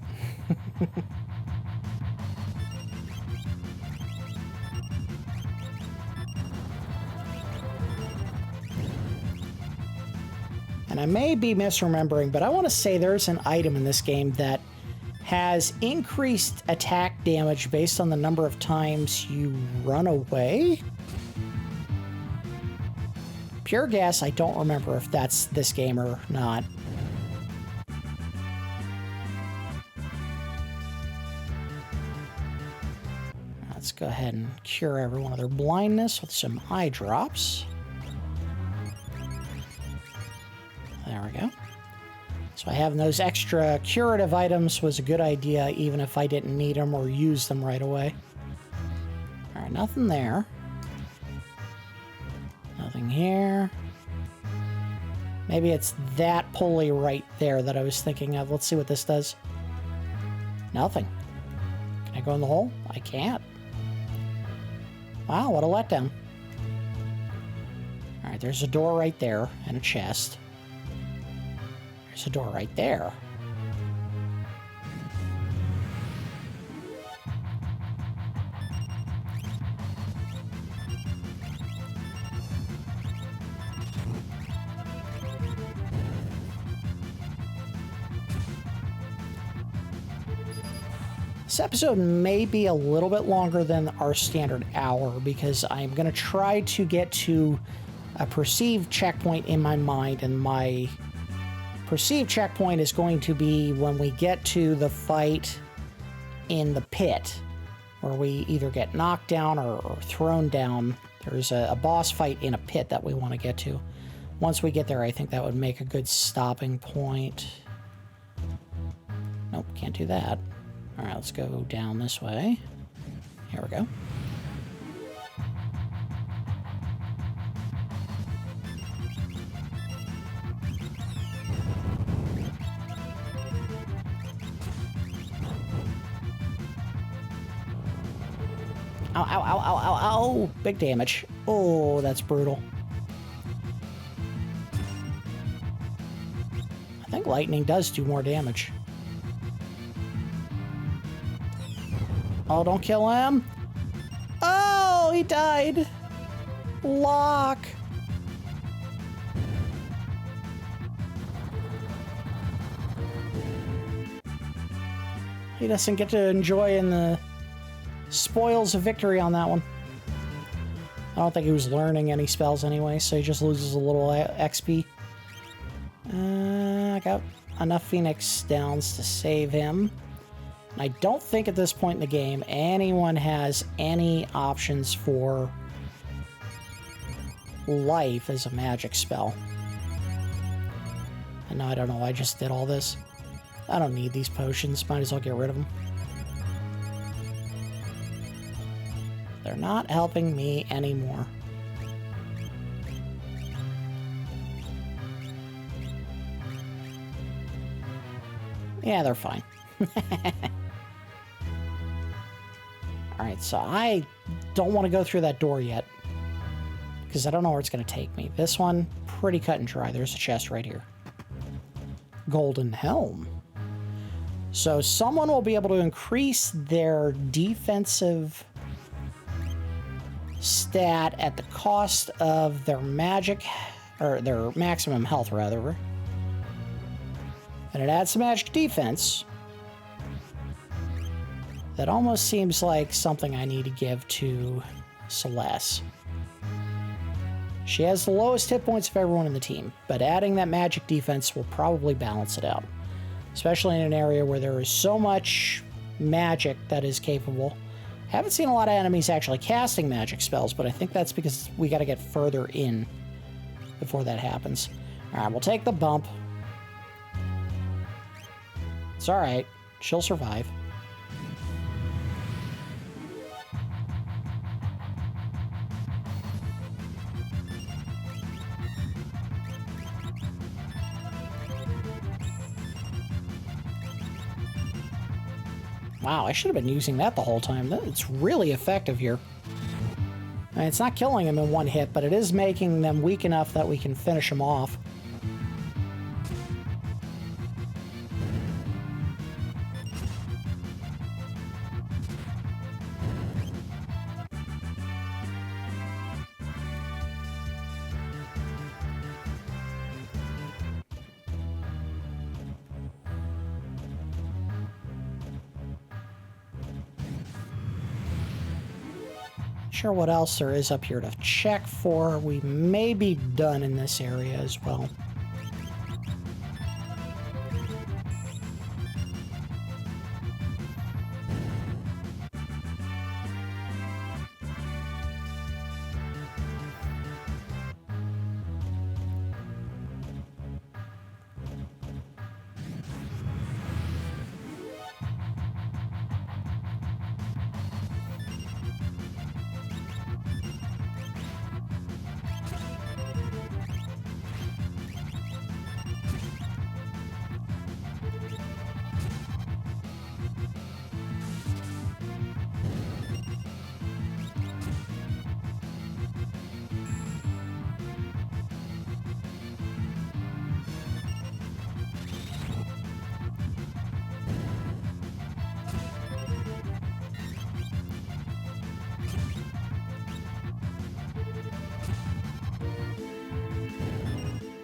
S1: And I may be misremembering, but I want to say there's an item in this game that has increased attack damage based on the number of times you run away. Pure guess, I don't remember if that's this game or not. Let's go ahead and cure everyone of their blindness with some eye drops. There we go. So having those extra curative items was a good idea, even if I didn't need them or use them right away. All right, nothing there. Nothing here. Maybe it's that pulley right there that I was thinking of. Let's see what this does. Nothing. Can I go in the hole? I can't. Wow, what a letdown. All right, there's a door right there and a chest. There's a door right there. This episode may be a little bit longer than our standard hour because I'm going to try to get to a perceived checkpoint in my mind, and my perceived checkpoint is going to be when we get to the fight in the pit, where we either get knocked down or thrown down. There's a boss fight in a pit that we want to get to. Once we get there, I think that would make a good stopping point. Nope, can't do that. All right, let's go down this way. Here we go. Ow, ow, ow, ow, ow, ow! Big damage. Oh, that's brutal. I think lightning does do more damage. Oh, don't kill him! Oh, he died! Locke! He doesn't get to enjoy in the spoils of victory on that one. I don't think he was learning any spells anyway, so he just loses a little XP. I got enough Phoenix Downs to save him. I don't think at this point in the game anyone has any options for life as a magic spell. And now I don't know why I just did all this. I don't need these potions, might as well get rid of them. They're not helping me anymore. Yeah, they're fine. Alright, so I don't want to go through that door yet, because I don't know where it's going to take me. This one, pretty cut and dry. There's a chest right here. Golden Helm. So someone will be able to increase their defensive stat at the cost of their magic, or their maximum health, rather. And it adds some magic defense. That almost seems like something I need to give to Celes. She has the lowest hit points of everyone in the team, but adding that magic defense will probably balance it out. Especially in an area where there is so much magic that is capable. I haven't seen a lot of enemies actually casting magic spells, but I think that's because we got to get further in before that happens. Alright, we'll take the bump. It's alright. She'll survive. Wow, I should have been using that the whole time. It's really effective here. And it's not killing them in one hit, but it is making them weak enough that we can finish them off. Sure what else there is up here to check for. We may be done in this area as well.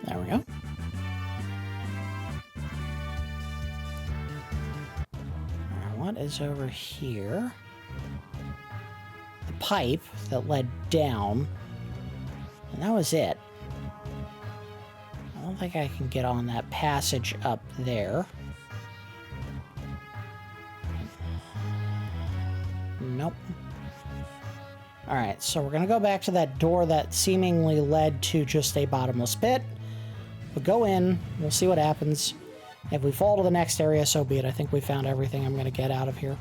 S1: There we go. Alright, what is over here? The pipe that led down. And that was it. I don't think I can get on that passage up there. Nope. Alright, so we're going to go back to that door that seemingly led to just a bottomless pit. We'll go in, we'll see what happens. If we fall to the next area, so be it. I think we found everything I'm going to get out of here.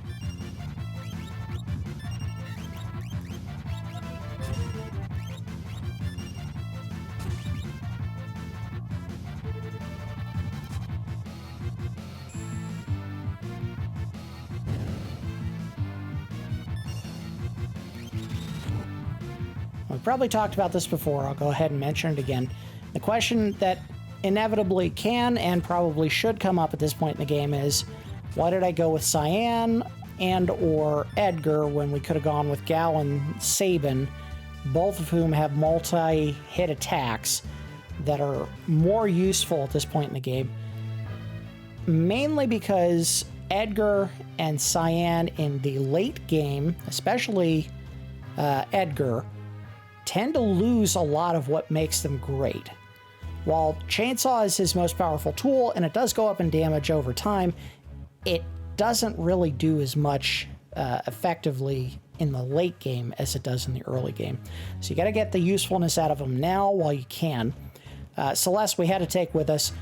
S1: We've probably talked about this before. I'll go ahead and mention it again. The question that inevitably can and probably should come up at this point in the game is, why did I go with Cyan and or Edgar when we could have gone with Gal and Sabin, both of whom have multi-hit attacks that are more useful at this point in the game? Mainly because Edgar and Cyan in the late game, especially Edgar, tend to lose a lot of what makes them great. While Chainsaw is his most powerful tool, and it does go up in damage over time, it doesn't really do as much effectively in the late game as it does in the early game. So you got to get the usefulness out of them now while you can. Celes, we had to take with us.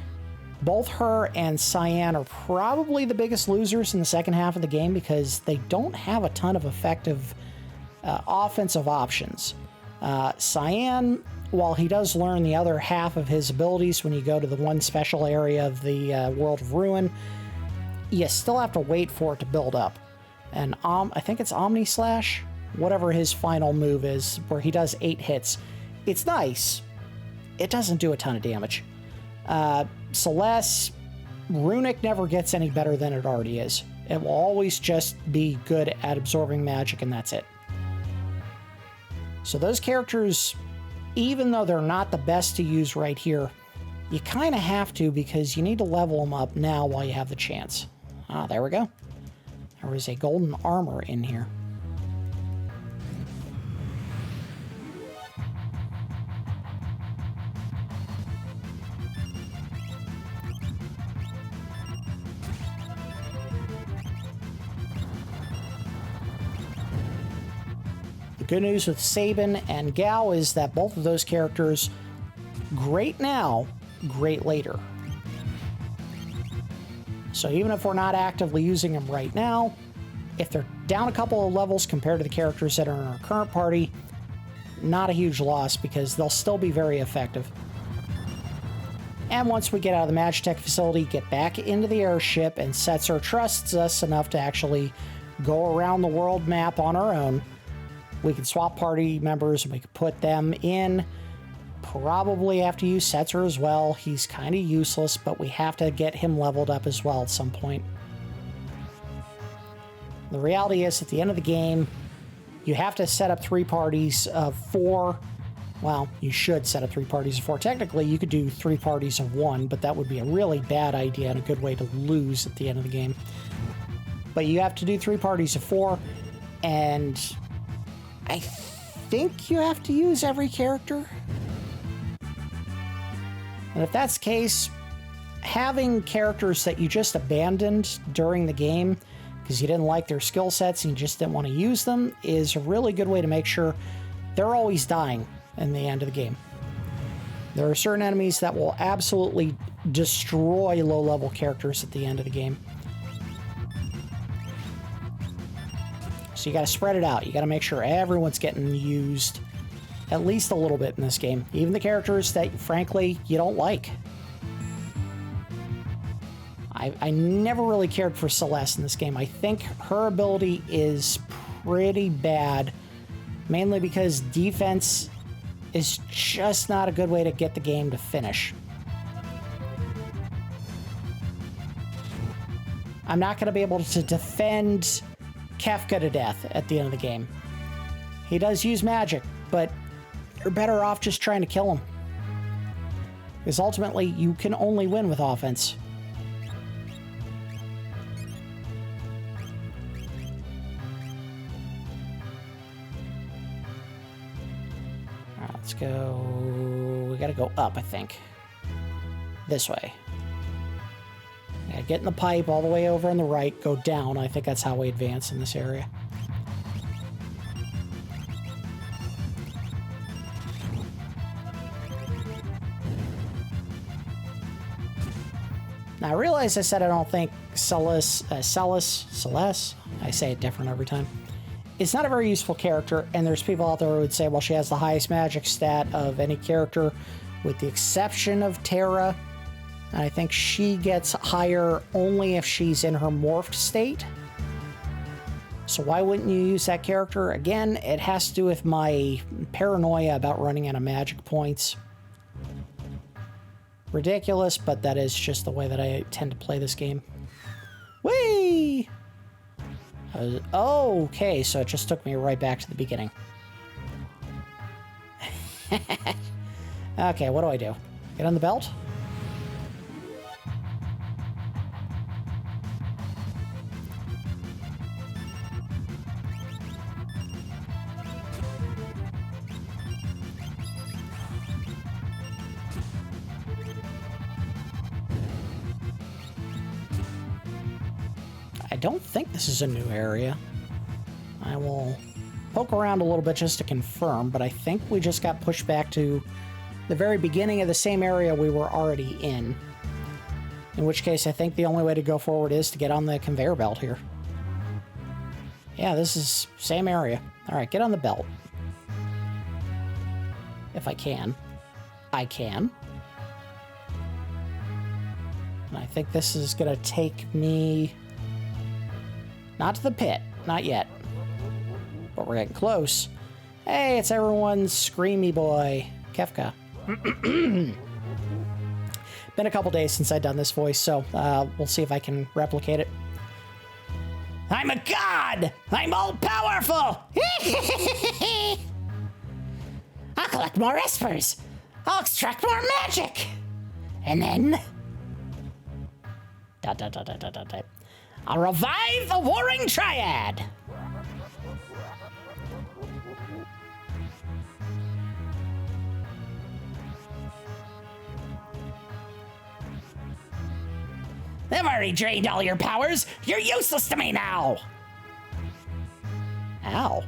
S1: Both her and Cyan are probably the biggest losers in the second half of the game because they don't have a ton of effective offensive options. Cyan, while he does learn the other half of his abilities when you go to the one special area of the World of Ruin, you still have to wait for it to build up. And I think it's Omni Slash, whatever his final move is, where he does 8 hits. It's nice. It doesn't do a ton of damage. Celes, Runic never gets any better than it already is. It will always just be good at absorbing magic, and that's it. So those characters, even though they're not the best to use right here, you kind of have to because you need to level them up now while you have the chance. Ah, there we go. There is a golden armor in here. The good news with Sabin and Gal is that both of those characters, great now, great later. So even if we're not actively using them right now, if they're down a couple of levels compared to the characters that are in our current party, not a huge loss because they'll still be very effective. And once we get out of the Magitek facility, get back into the airship, and Setzer trusts us enough to actually go around the world map on our own, we can swap party members and we can put them in. Probably have to use Setzer as well. He's kind of useless, but we have to get him leveled up as well at some point. The reality is, at the end of the game, you have to set up 3 parties of 4. Well, you should set up 3 parties of 4. Technically, you could do 3 parties of 1, but that would be a really bad idea and a good way to lose at the end of the game. But you have to do 3 parties of 4, and I think you have to use every character. And if that's the case, having characters that you just abandoned during the game because you didn't like their skill sets and you just didn't want to use them is a really good way to make sure they're always dying in the end of the game. There are certain enemies that will absolutely destroy low-level characters at the end of the game. So you got to spread it out. You got to make sure everyone's getting used at least a little bit in this game. Even the characters that, frankly, you don't like. I never really cared for Celes in this game. I think her ability is pretty bad, mainly because defense is just not a good way to get the game to finish. I'm not going to be able to defend Kefka to death at the end of the game. He does use magic, but you're better off just trying to kill him. Because ultimately, you can only win with offense. Alright, let's go we gotta go up, I think. This way. Yeah, get in the pipe all the way over on the right, go down. I think that's how we advance in this area. Now, I realize I said I don't think Celes, I say it different every time. It's not a very useful character, and there's people out there who would say, well, she has the highest magic stat of any character, with the exception of Terra. And I think she gets higher only if she's in her morphed state. So why wouldn't you use that character? Again, it has to do with my paranoia about running out of magic points. Ridiculous, but that is just the way that I tend to play this game. Whee! Okay, so it just took me right back to the beginning. Okay, what do I do? Get on the belt? I don't think this is a new area. I will poke around a little bit just to confirm, but I think we just got pushed back to the very beginning of the same area we were already in. In which case, I think the only way to go forward is to get on the conveyor belt here. Yeah, this is same area. All right, get on the belt. If I can. I can. And I think this is going to take me... not to the pit. Not yet. But we're getting close. Hey, it's everyone's screamy boy, Kefka. Been a couple days since I've done this voice, so we'll see if I can replicate it. I'm a god! I'm all-powerful! I'll collect more Espers! I'll extract more magic! And then... I'll revive the Warring Triad! I've already drained all your powers! You're useless to me now! Ow.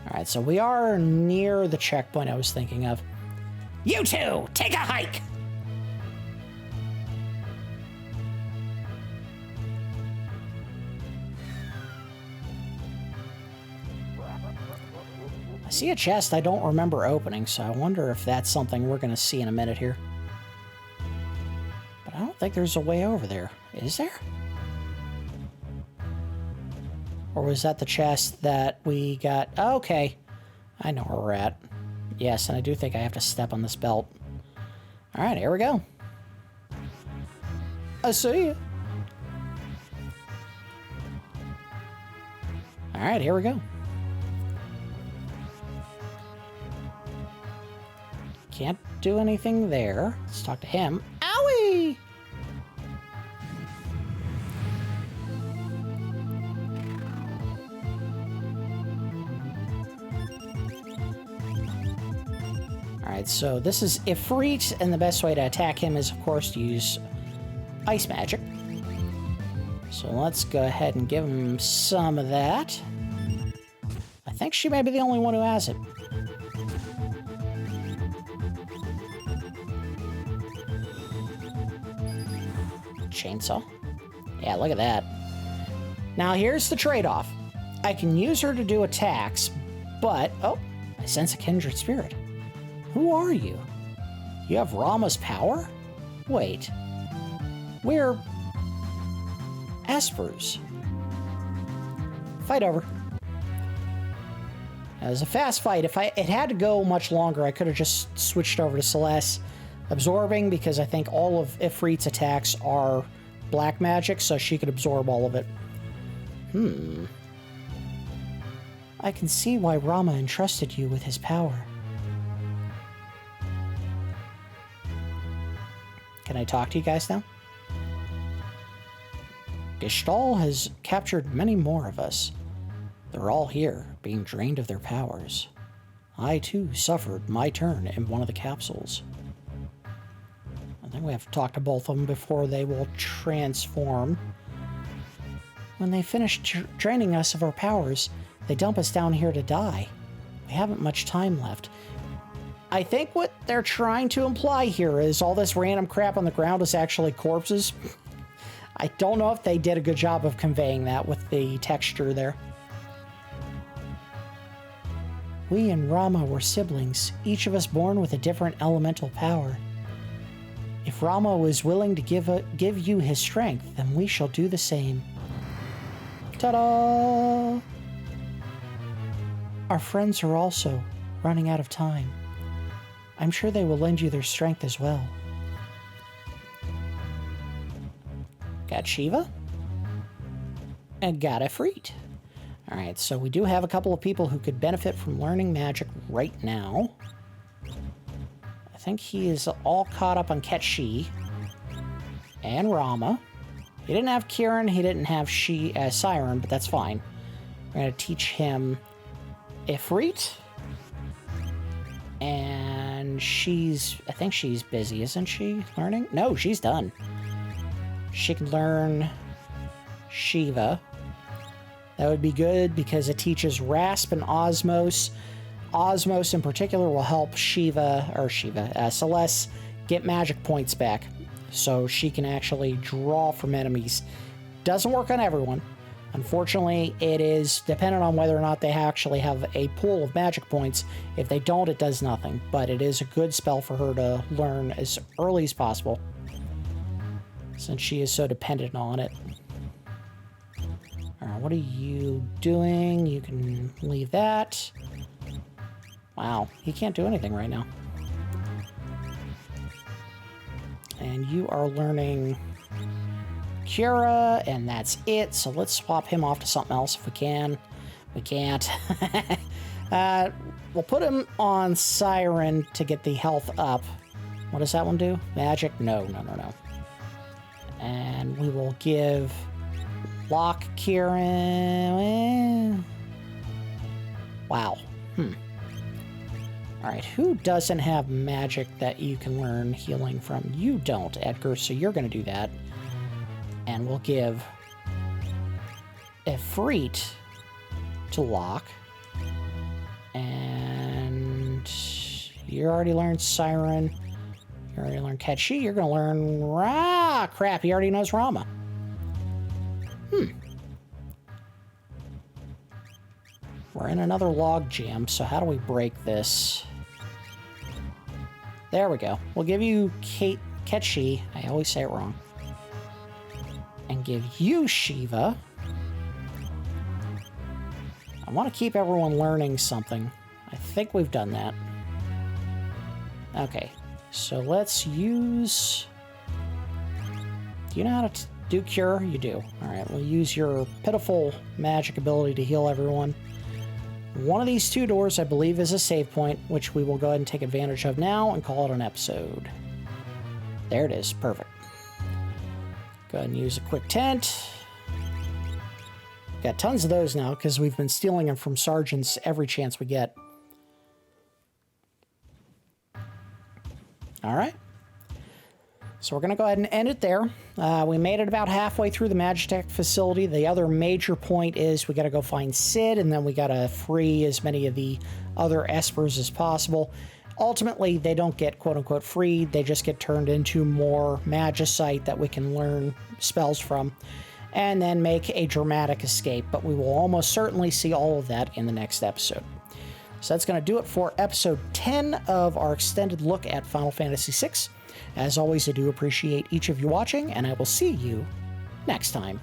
S1: Alright, so we are near the checkpoint I was thinking of. You two, take a hike! I see a chest I don't remember opening, so I wonder if that's something we're going to see in a minute here. But I don't think there's a way over there. Is there? Or was that the chest that we got? Oh, okay. I know where we're at. Yes, and I do think I have to step on this belt. All right, here we go. I see you. All right, here we go. Can't do anything there. Let's talk to him. Owie! Alright, so this is Ifrit, and the best way to attack him is, of course, to use ice magic. So let's go ahead and give him some of that. I think she may be the only one who has it. Chainsaw. Yeah, look at that. Now here's the trade-off. I can use her to do attacks, but... oh, I sense a kindred spirit. Who are you? You have Rama's power? Wait. We're... Espers. Fight over. It was a fast fight. If it had to go much longer, I could have just switched over to Celes. Absorbing, because I think all of Ifrit's attacks are black magic, so she could absorb all of it. I can see why Rama entrusted you with his power. Can I talk to you guys now? Gestalt has captured many more of us. They're all here, being drained of their powers. I too suffered my turn in one of the capsules. I think we have to talk to both of them before they will transform. When they finish draining us of our powers, they dump us down here to die. We haven't much time left. I think what they're trying to imply here is all this random crap on the ground is actually corpses. I don't know if they did a good job of conveying that with the texture there. We and Rama were siblings, each of us born with a different elemental power. If Rama was willing to give you his strength, then we shall do the same. Ta-da! Our friends are also running out of time. I'm sure they will lend you their strength as well. Got Shiva? And got Ifrit. Alright, so we do have a couple of people who could benefit from learning magic right now. I think he is all caught up on Ketshi and Rama. He didn't have Kieran, he didn't have Siren, but that's fine. We're going to teach him Ifrit. And I think she's busy, isn't she, learning? No, she's done. She can learn Shiva. That would be good because it teaches Rasp and Osmos. Osmos in particular will help Celes get magic points back. So she can actually draw from enemies. Doesn't work on everyone. Unfortunately, it is dependent on whether or not they actually have a pool of magic points. If they don't, it does nothing. But it is a good spell for her to learn as early as possible, since she is so dependent on it. Alright, what are you doing? You can leave that. Wow, he can't do anything right now. And you are learning Cura, and that's it. So let's swap him off to something else if we can. We can't. We'll put him on Siren to get the health up. What does that one do? Magic? No. And we will give Locke, Kieran. Wow. Alright, who doesn't have magic that you can learn healing from? You don't, Edgar, so you're going to do that. And we'll give Ifrit to Locke. And you already learned Siren. You already learned Ketshi. You're going to learn crap, he already knows Rama. We're in another log jam, so how do we break this? There we go. We'll give you Ketshi. I always say it wrong. And give you Shiva. I want to keep everyone learning something. I think we've done that. Okay, so let's use... Do you know how to do Cure? You do. Alright, we'll use your pitiful magic ability to heal everyone. One of these two doors, I believe, is a save point, which we will go ahead and take advantage of now and call it an episode. There it is. Perfect. Go ahead and use a quick tent. Got tons of those now because we've been stealing them from sergeants every chance we get. All right. So we're going to go ahead and end it there. We made it about halfway through the Magitek facility. The other major point is we got to go find Sid, and then we got to free as many of the other Espers as possible. Ultimately, they don't get quote-unquote freed. They just get turned into more magicite that we can learn spells from, and then make a dramatic escape. But we will almost certainly see all of that in the next episode. So that's going to do it for episode 10 of our extended look at Final Fantasy VI. As always, I do appreciate each of you watching, and I will see you next time.